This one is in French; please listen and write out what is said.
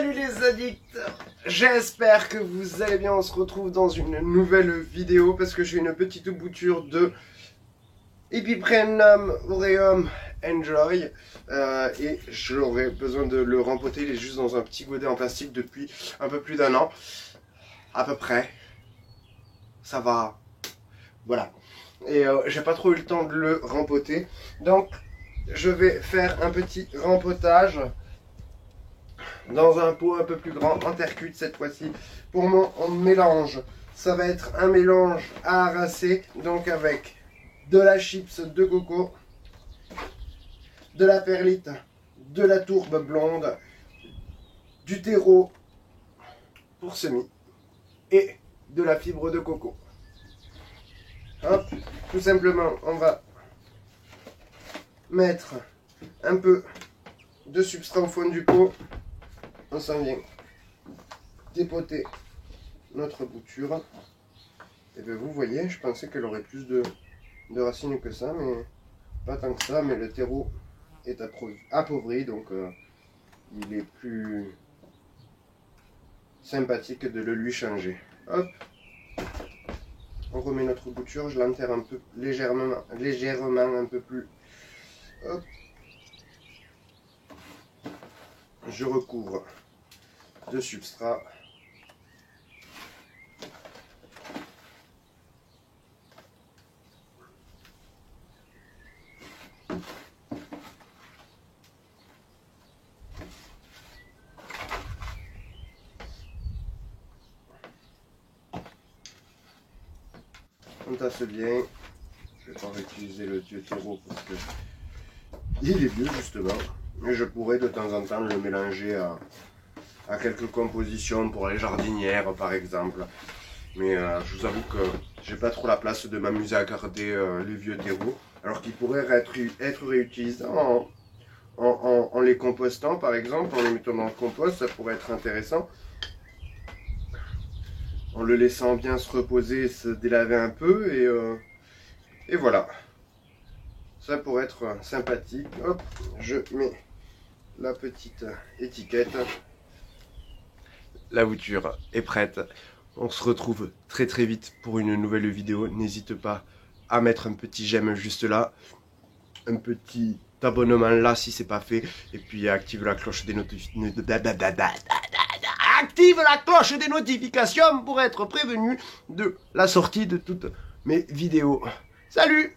Salut les addicts, j'espère que vous allez bien. On se retrouve dans une nouvelle vidéo parce que j'ai une petite bouture de Epipremnum aureum enjoy et j'aurais besoin de le rempoter. Il est juste dans un petit godet en plastique depuis un peu plus d'un an à peu près. Ça va, voilà. Et j'ai pas trop eu le temps de le rempoter, donc je vais faire un petit rempotage dans un pot un peu plus grand, en terre cuite cette fois-ci, pour mon mélange. Ça va être un mélange à arraser, donc avec de la chips de coco, de la perlite, de la tourbe blonde, du terreau pour semis et de la fibre de coco. Hop, tout simplement, on va mettre un peu de substrat au fond du pot. On s'en vient dépoter notre bouture. Et bien vous voyez, je pensais qu'elle aurait plus de racines que ça, mais pas tant que ça. Mais le terreau est appauvri, donc il est plus sympathique de le lui changer. Hop, on remet notre bouture, je l'enterre un peu légèrement un peu plus. Hop, je recouvre de substrat. On tasse bien. Je vais pas réutiliser le vieux terreau parce que il est vieux justement. Mais je pourrais de temps en temps le mélanger à quelques compositions pour les jardinières par exemple. Mais je vous avoue que j'ai pas trop la place de m'amuser à garder les vieux terreaux. Alors qu'ils pourraient être réutilisés en les compostant par exemple, en les mettant dans le compost, ça pourrait être intéressant. En le laissant bien se reposer, se délaver un peu et voilà. Ça pourrait être sympathique. Hop, je mets la petite étiquette. La bouture est prête. On se retrouve très très vite pour une nouvelle vidéo. N'hésite pas à mettre un petit j'aime juste là. Un petit abonnement là si c'est pas fait. Et puis active la cloche des notifications. Active la cloche des notifications pour être prévenu de la sortie de toutes mes vidéos. Salut!